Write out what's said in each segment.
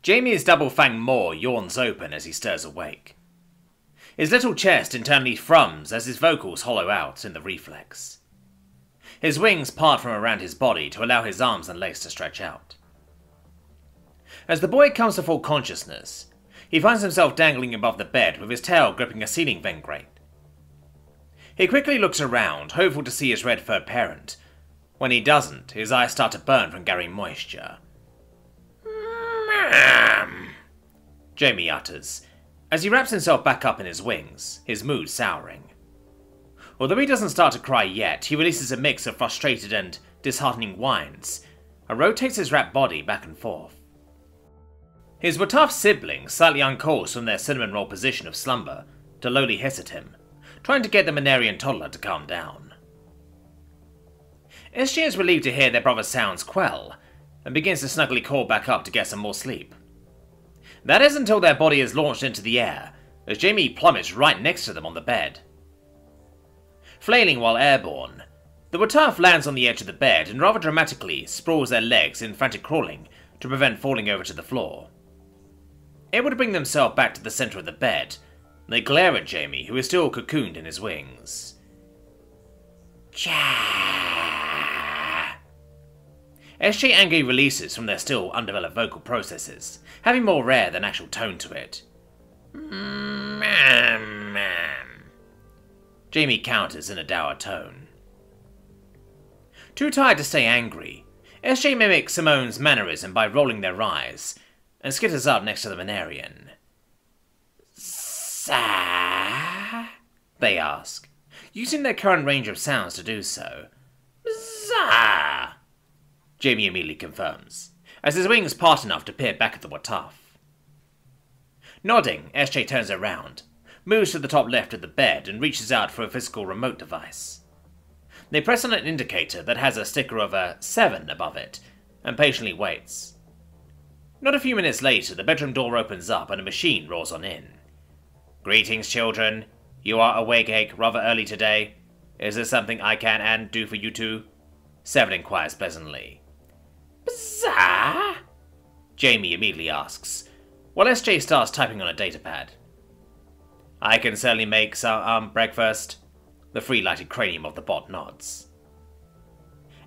Jamie's double-fanged maw yawns open as he stirs awake. His little chest internally thrums as his vocals hollow out in the reflex. His wings part from around his body to allow his arms and legs to stretch out. As the boy comes to full consciousness, he finds himself dangling above the bed with his tail gripping a ceiling vent grate. He quickly looks around, hopeful to see his red-furred parent. When he doesn't, his eyes start to burn from gathering moisture. Jamie utters, as he wraps himself back up in his wings, his mood souring. Although he doesn't start to cry yet, he releases a mix of frustrated and disheartening whines, and rotates his wrapped body back and forth. His Wataf siblings slightly uncoils from their cinnamon roll position of slumber to lowly hiss at him, trying to get the Manarian toddler to calm down. SJ is relieved to hear their brother's sounds quell, and begins to snugly crawl back up to get some more sleep. That is until their body is launched into the air, as Jamie plummets right next to them on the bed. Flailing while airborne, the Wataf lands on the edge of the bed and rather dramatically sprawls their legs in frantic crawling to prevent falling over to the floor. Able to bring themselves back to the centre of the bed, they glare at Jamie, who is still cocooned in his wings. Cha! SJ angrily releases from their still undeveloped vocal processes, having more rare than actual tone to it. Jamie counters in a dour tone. Too tired to stay angry, SJ mimics Simone's mannerism by rolling their eyes, and skitters up next to the Manarian. Sa? They ask, using their current range of sounds to do so. Za! Jamie immediately confirms, as his wings part enough to peer back at the Wataf. Nodding, SJ turns around, moves to the top left of the bed and reaches out for a physical remote device. They press on an indicator that has a sticker of a 7 above it, and patiently waits. Not a few minutes later, the bedroom door opens up and a machine rolls on in. Greetings, children. You are awake rather early today. Is there something I can and do for you two? 7 inquires pleasantly. Bizarre? Jamie immediately asks, while SJ starts typing on a datapad. I can certainly make some breakfast. The free-lighted cranium of the bot nods.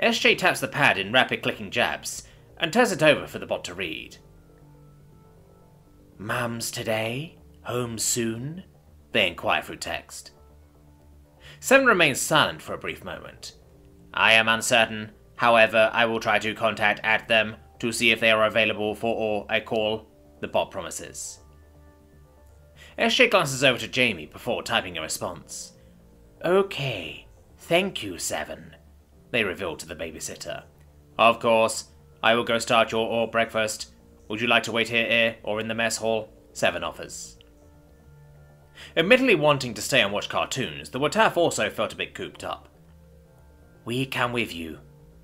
SJ taps the pad in rapid clicking jabs, and turns it over for the bot to read. Mums today? Home soon? They inquire through text. 7 remains silent for a brief moment. I am uncertain, however I will try to contact at them to see if they are available for a call, the bot promises. SJ glances over to Jamie before typing a response. Okay, thank you, 7, they reveal to the babysitter. Of course. I will go start your breakfast. Would you like to wait here or in the mess hall? 7 offers. Admittedly wanting to stay and watch cartoons, the Wataf also felt a bit cooped up. We come with you,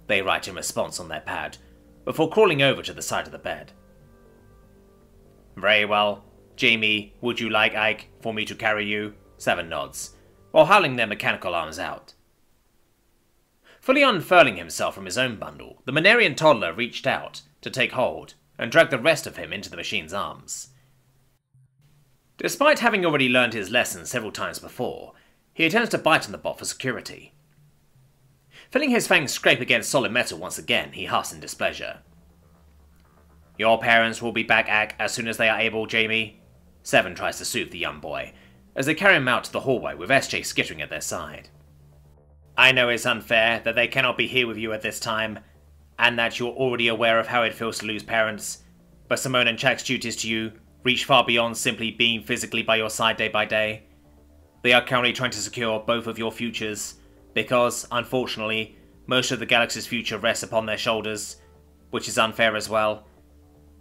they write in response on their pad, before crawling over to the side of the bed. Very well. Jamie, would you like Ike for me to carry you? 7 nods, while howling their mechanical arms out. Fully unfurling himself from his own bundle, the Manarian toddler reached out to take hold and drag the rest of him into the machine's arms. Despite having already learned his lesson several times before, he attempts to bite on the bot for security. Feeling his fangs scrape against solid metal once again, he huffs in displeasure. Your parents will be back as soon as they are able, Jamie. 7 tries to soothe the young boy, as they carry him out to the hallway with SJ skittering at their side. I know it's unfair that they cannot be here with you at this time, and that you're already aware of how it feels to lose parents, but Simone and Chak's duties to you reach far beyond simply being physically by your side day by day. They are currently trying to secure both of your futures, because, unfortunately, most of the galaxy's future rests upon their shoulders, which is unfair as well.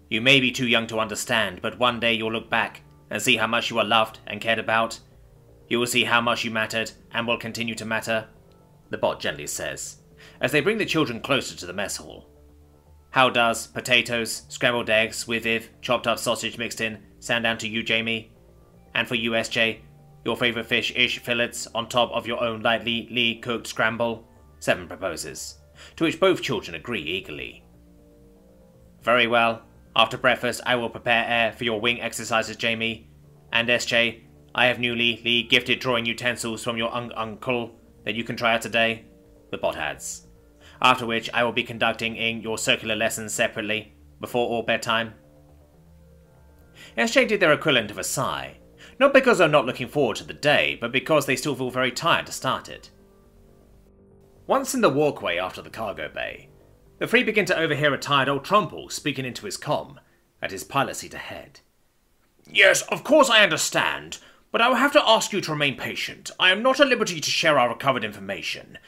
You may be too young to understand, but one day you'll look back and see how much you are loved and cared about. You will see how much you mattered and will continue to matter, the bot gently says, as they bring the children closer to the mess hall. How does potatoes, scrambled eggs with chopped up sausage mixed in sound down to you, Jamie? And for you, SJ, your favourite fish-ish fillets on top of your own lightly cooked scramble? 7 proposes, to which both children agree eagerly. Very well. After breakfast, I will prepare air for your wing exercises, Jamie. And SJ, I have newly gifted drawing utensils from your uncle that you can try out today, the bot adds. After which, I will be conducting in your circular lessons separately, before all bedtime. SJ did their equivalent of a sigh, not because they're not looking forward to the day, but because they still feel very tired to start it. Once in the walkway after the cargo bay, the three begin to overhear a tired old Trumple speaking into his comm, at his pilot seat ahead. Yes, of course I understand, but I will have to ask you to remain patient. I am not at liberty to share our recovered information.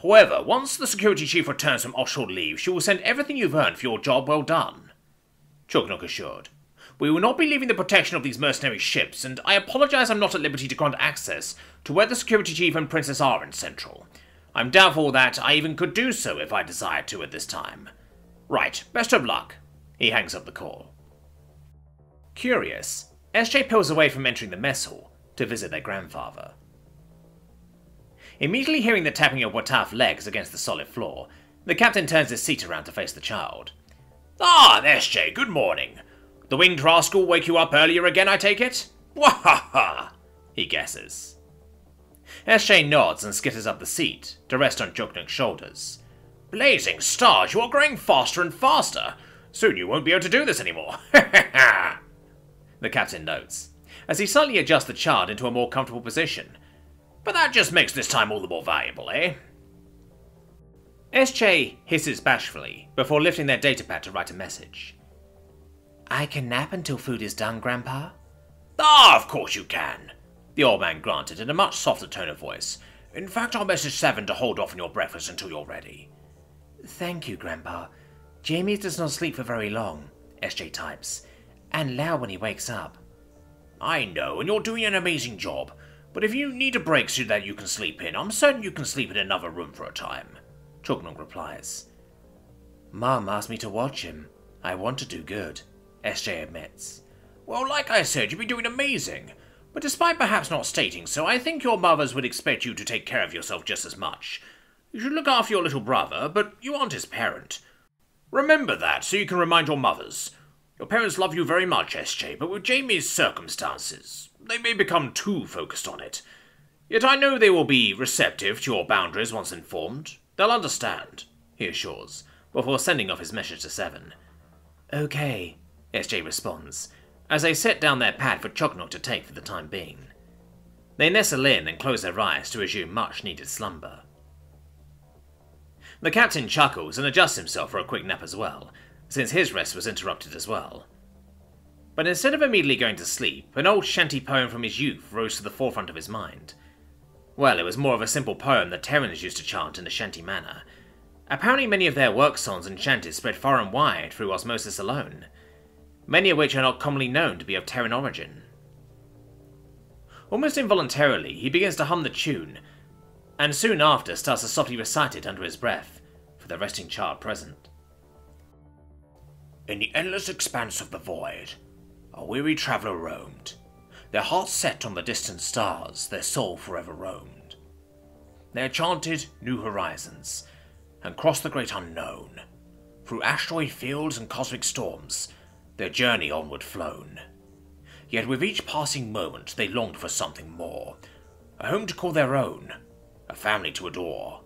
However, once the security chief returns from offshore leave, she will send everything you've earned for your job well done. Chugnook assured. We will not be leaving the protection of these mercenary ships, and I apologize I'm not at liberty to grant access to where the security chief and princess are in Central. I'm doubtful that I even could do so if I desired to at this time. Right, best of luck. He hangs up the call. Curious, SJ pulls away from entering the mess hall to visit their grandfather. Immediately hearing the tapping of Wataf legs against the solid floor, the captain turns his seat around to face the child. Ah, SJ, good morning. The winged rascal wake you up earlier again, I take it? Wahaha! He guesses. SJ nods and skitters up the seat, to rest on Chugnook's shoulders. Blazing stars, you are growing faster and faster. Soon you won't be able to do this anymore. The captain notes, as he slightly adjusts the child into a more comfortable position. But that just makes this time all the more valuable, eh? SJ hisses bashfully, before lifting their datapad to write a message. I can nap until food is done, Grandpa? Ah, of course you can, the old man granted in a much softer tone of voice. In fact, I'll message Seven to hold off on your breakfast until you're ready. Thank you, Grandpa. Jamie does not sleep for very long, SJ types, and loud when he wakes up. I know, and you're doing an amazing job, but if you need a break so that you can sleep in, I'm certain you can sleep in another room for a time, Chugnook replies. Mum asked me to watch him. I want to do good, SJ admits. Well, like I said, you've been doing amazing. But despite perhaps not stating so, I think your mothers would expect you to take care of yourself just as much. You should look after your little brother, but you aren't his parent. Remember that, so you can remind your mothers. Your parents love you very much, SJ, but with Jamie's circumstances, they may become too focused on it. Yet I know they will be receptive to your boundaries once informed. They'll understand, he assures, before sending off his message to Seven. Okay, SJ responds, as they set down their pad for Chugnook to take for the time being. They nestle in and close their eyes to resume much-needed slumber. The captain chuckles and adjusts himself for a quick nap as well, since his rest was interrupted as well. But instead of immediately going to sleep, an old shanty poem from his youth rose to the forefront of his mind. Well, it was more of a simple poem that Terrans used to chant in a shanty manner. Apparently many of their work songs and chanties spread far and wide through osmosis alone, many of which are not commonly known to be of Terran origin. Almost involuntarily, he begins to hum the tune, and soon after starts to softly recite it under his breath, for the resting child present. In the endless expanse of the void, a weary traveller roamed, their hearts set on the distant stars, their soul forever roamed. They chanted new horizons, and crossed the great unknown, through asteroid fields and cosmic storms, their journey onward flown. Yet with each passing moment they longed for something more, a home to call their own, a family to adore.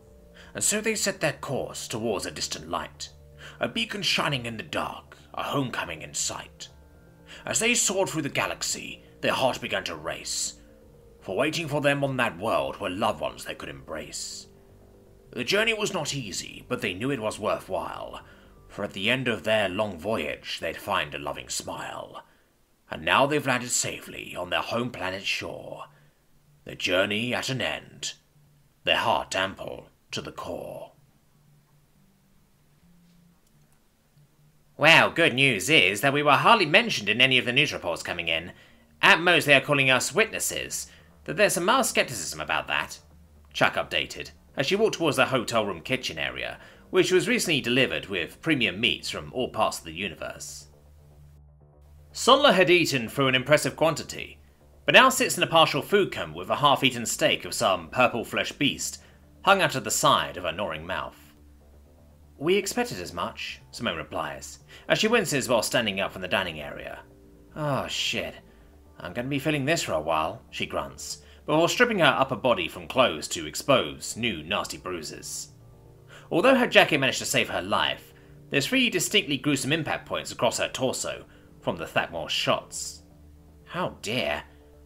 And so they set their course towards a distant light, a beacon shining in the dark, a homecoming in sight. As they soared through the galaxy, their hearts began to race, for waiting for them on that world were loved ones they could embrace. The journey was not easy, but they knew it was worthwhile, for at the end of their long voyage they'd find a loving smile. And now they've landed safely on their home planet's shore, their journey at an end, their heart ample to the core. Well, good news is that we were hardly mentioned in any of the news reports coming in. At most they are calling us witnesses, though there's some mild skepticism about that, Chuck updated, as she walked towards the hotel room kitchen area, which was recently delivered with premium meats from all parts of the universe. Sonla had eaten through an impressive quantity, but now sits in a partial food coma with a half-eaten steak of some purple-fleshed beast hung out of the side of her gnawing mouth. We expected as much, Simone replies, as she winces while standing up from the dining area. Oh shit. I'm going to be feeling this for a while, she grunts, before stripping her upper body from clothes to expose new nasty bruises. Although her jacket managed to save her life, there's 3 distinctly gruesome impact points across her torso from the Thakmor's shots. Oh dear.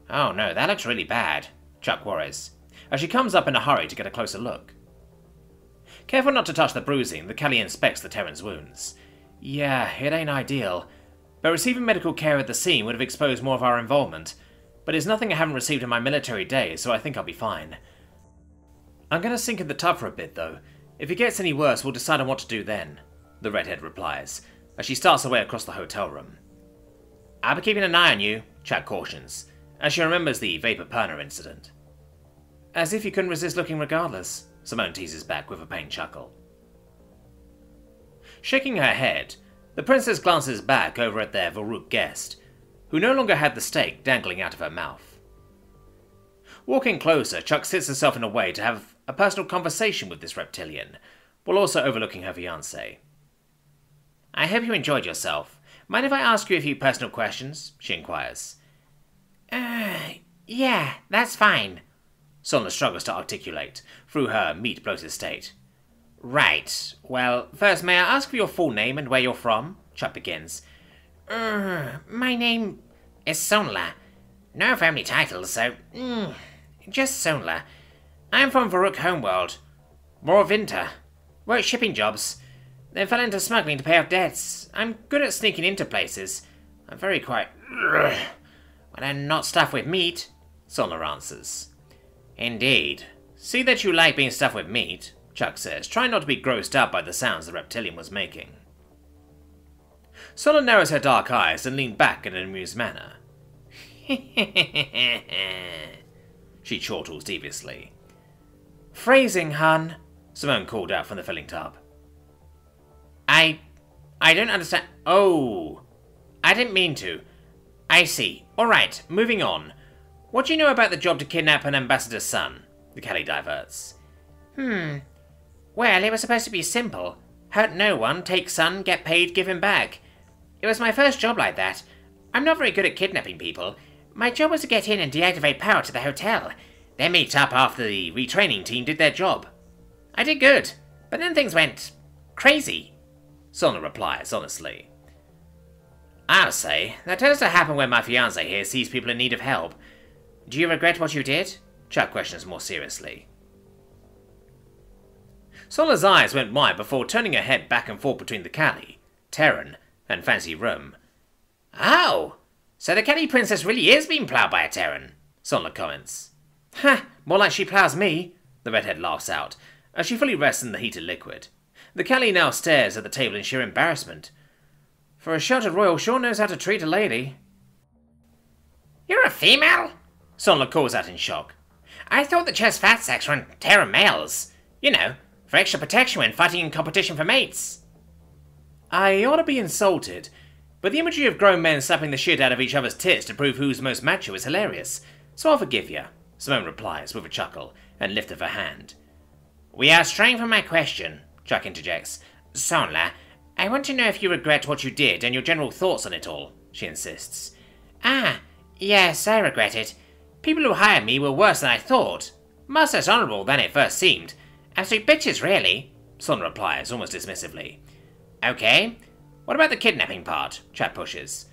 Oh no, that looks really bad, Chuck worries, as she comes up in a hurry to get a closer look. Careful not to touch the bruising, the Callie inspects the Terran's wounds. Yeah, it ain't ideal, but receiving medical care at the scene would have exposed more of our involvement, but it's nothing I haven't received in my military days, so I think I'll be fine. I'm gonna sink in the tub for a bit though. If it gets any worse, we'll decide on what to do then, the redhead replies, as she starts her way across the hotel room. I'll be keeping an eye on you, Chuck cautions, as she remembers the Vapor Perner incident. As if you couldn't resist looking regardless, Simone teases back with a pained chuckle. Shaking her head, the princess glances back over at their Varuk guest, who no longer had the steak dangling out of her mouth. Walking closer, Chuck sits herself in a way to have a personal conversation with this reptilian, while also overlooking her fiancé. I hope you enjoyed yourself. Mind if I ask you a few personal questions? She inquires. Yeah, that's fine. Solna struggles to articulate, through her meat-bloated state. Right. Well, first, may I ask for your full name and where you're from? Chuck begins. My name is Sonla. No family titles, so... just Sonla. I'm from Varuk Homeworld. Morvinter. Worked shipping jobs. Then fell into smuggling to pay off debts. I'm good at sneaking into places. I'm very quiet. When I'm not stuffed with meat, Sonla answers. Indeed. See that you like being stuffed with meat, Chuck says, trying not to be grossed out by the sounds the reptilian was making. Sonla narrows her dark eyes and leaned back in an amused manner. She chortles deviously. Phrasing, hun, Simone called out from the filling tub. I don't understand. Oh, I didn't mean to. I see. Alright, moving on. What do you know about the job to kidnap an ambassador's son? The Callie diverts. Well, it was supposed to be simple. Hurt no one, take son, get paid, give him back. It was my first job like that. I'm not very good at kidnapping people. My job was to get in and deactivate power to the hotel, then meet up after the retraining team did their job. I did good, but then things went crazy, Sona replies honestly. I'll say, that tends to happen when my fiancé here sees people in need of help. Do you regret what you did? Chuck questions more seriously. Sola's eyes went wide before turning her head back and forth between the Callie, Terran, and Fancy Room. Oh, so the Callie princess really is being ploughed by a Terran, Sola comments. Ha, more like she ploughs me, the redhead laughs out, as she fully rests in the heated liquid. The Callie now stares at the table in sheer embarrassment. For a sheltered royal sure knows how to treat a lady. You're a female? Sonla calls out in shock. I thought the chest fat sex were Terran males. You know, for extra protection when fighting in competition for mates. I ought to be insulted, but the imagery of grown men slapping the shit out of each other's tits to prove who's most macho is hilarious, so I'll forgive you, Simone replies with a chuckle and lift of her hand. We are straying from my question, Chuck interjects. Sonla, I want to know if you regret what you did and your general thoughts on it all, she insists. Ah, yes, I regret it. People who hired me were worse than I thought. Much less honourable than it first seemed. Absolute bitches, really, Son replies, almost dismissively. Okay, what about the kidnapping part? Chap pushes.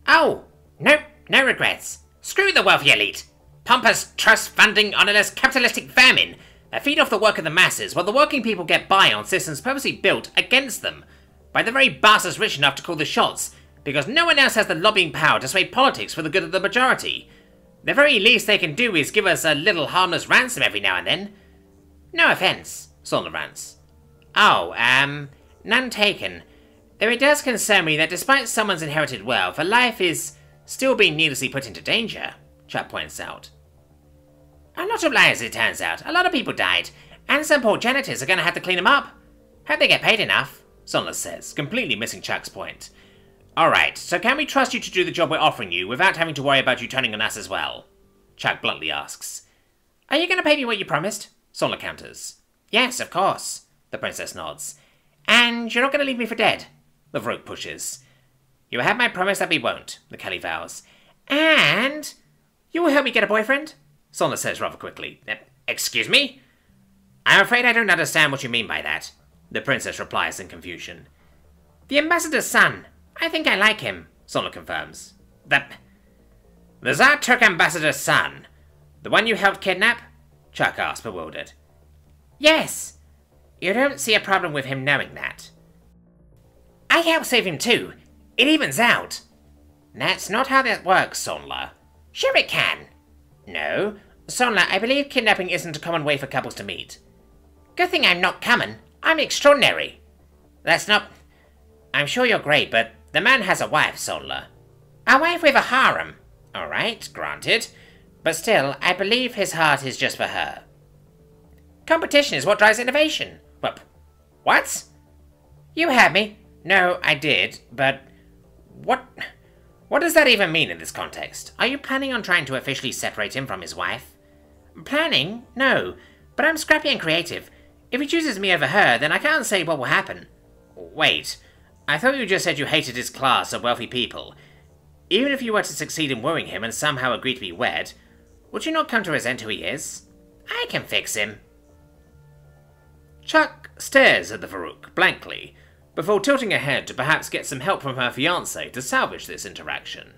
Oh, nope, no regrets. Screw the wealthy elite. Pompous, trust funding, honourless, capitalistic vermin that feed off the work of the masses while the working people get by on systems purposely built against them by the very bastards rich enough to call the shots because no one else has the lobbying power to sway politics for the good of the majority. The very least they can do is give us a little harmless ransom every now and then. No offence, Sonla rants. Oh, none taken. Though it does concern me that despite someone's inherited wealth, her life is still being needlessly put into danger, Chap points out. A lot of liars, it turns out. A lot of people died, and some poor janitors are going to have to clean them up. Hope they get paid enough, Sonla says, completely missing Chuck's point. Alright, so can we trust you to do the job we're offering you without having to worry about you turning on us as well? Chuck bluntly asks. Are you going to pay me what you promised? Sonla counters. Yes, of course, the princess nods. And you're not going to leave me for dead, the Varrook pushes. You have my promise that we won't, the Kelly vows. And you will help me get a boyfriend? Solna says rather quickly. Excuse me? I'm afraid I don't understand what you mean by that, the princess replies in confusion. The ambassador's son. I think I like him, Solna confirms. The Zartuk ambassador's son? The one you helped kidnap? Chuck asks, bewildered. Yes. You don't see a problem with him knowing that. I helped save him too. It evens out. That's not how that works, Sonla. Sure it can. No. Sonla, I believe kidnapping isn't a common way for couples to meet. Good thing I'm not common. I'm extraordinary. That's not... I'm sure you're great, but the man has a wife, Sonla. A wife with a harem. Alright, granted. But still, I believe his heart is just for her. Competition is what drives innovation. What? You heard me. No, I did, but... What does that even mean in this context? Are you planning on trying to officially separate him from his wife? Planning? No. But I'm scrappy and creative. If he chooses me over her, then I can't say what will happen. Wait. I thought you just said you hated his class of wealthy people. Even if you were to succeed in wooing him and somehow agree to be wed, would you not come to resent who he is? I can fix him. Chuck stares at the Varrook blankly, before tilting her head to perhaps get some help from her fiancé to salvage this interaction.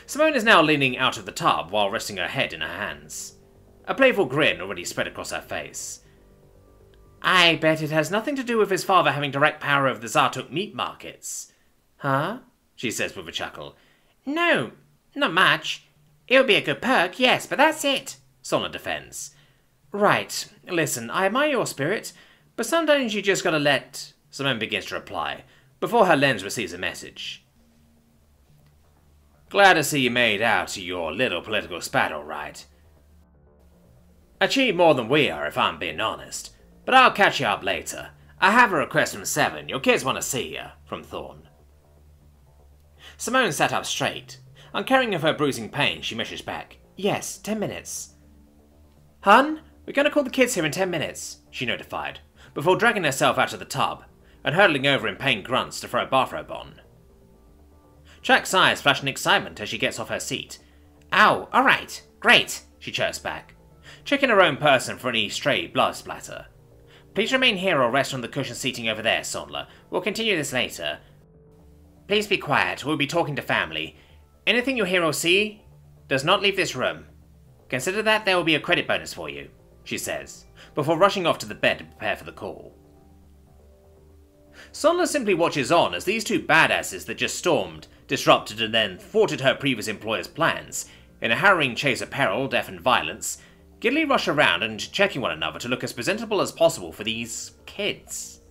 Simone is now leaning out of the tub while resting her head in her hands. A playful grin already spread across her face. I bet it has nothing to do with his father having direct power over the Zartuk meat markets. Huh? She says with a chuckle. No, not much. It would be a good perk, yes, but that's it, Solna defends. Right, listen, I admire your spirit, but sometimes you just gotta let... Simone begins to reply, before her lens receives a message. Glad to see you made out to your little political spat, all right. Achieved more than we are, if I'm being honest. But I'll catch you up later. I have a request from Seven. Your kids want to see you, from Thorn. Simone sat up straight. Uncaring of her bruising pain, she measures back. Yes, 10 minutes. Hun, we're going to call the kids here in 10 minutes, she notified, before dragging herself out of the tub and hurtling over in pained grunts to throw a bathrobe on. Chuck's eyes flash in excitement as she gets off her seat. Ow, alright, great, she chirps back, checking her own person for any stray blood splatter. Please remain here or rest on the cushion seating over there, Sondler. We'll continue this later. Please be quiet, we'll be talking to family. Anything you hear or see does not leave this room. Consider that there will be a credit bonus for you, she says, before rushing off to the bed to prepare for the call. Sondler simply watches on as these two badasses that just stormed, disrupted and then thwarted her previous employer's plans, in a harrowing chase of peril, death and violence, giddily rush around and checking one another to look as presentable as possible for these kids.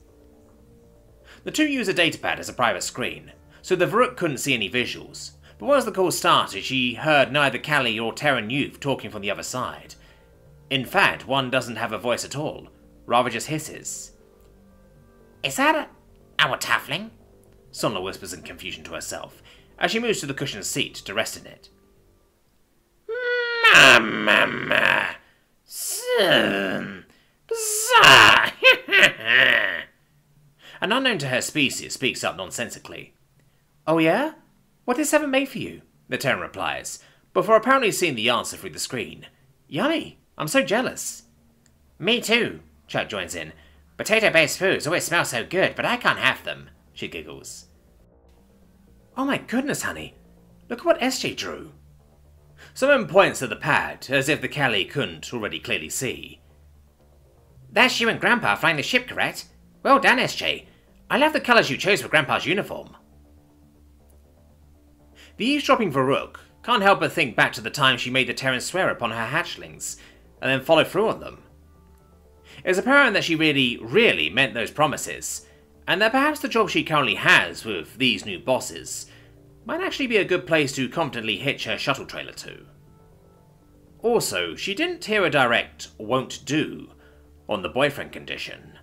The two use a datapad as a private screen, so the Varrook couldn't see any visuals, but once the call started she heard neither Callie or Terran youth talking from the other side. In fact, one doesn't have a voice at all, rather just hisses. Is that our Taffling? Sondler whispers in confusion to herself, as she moves to the cushioned seat to rest in it. Mama! Son! Bizarre! An unknown to her species speaks up nonsensically. Oh yeah? What is Seven made for you? The Terran replies, before apparently seeing the answer through the screen. Yummy! I'm so jealous. Me too, Chuck joins in. Potato-based foods always smell so good, but I can't have them, she giggles. Oh my goodness, honey. Look at what SJ drew. Someone points at the pad, as if the Callie couldn't already clearly see. That's you and Grandpa flying the ship, correct? Well done, SJ. I love the colours you chose for Grandpa's uniform. The eavesdropping Varrook can't help but think back to the time she made the Terran swear upon her hatchlings, and then follow through on them. It's apparent that she really meant those promises, and that perhaps the job she currently has with these new bosses might actually be a good place to confidently hitch her shuttle trailer to. Also, she didn't hear a direct won't do on the boyfriend condition.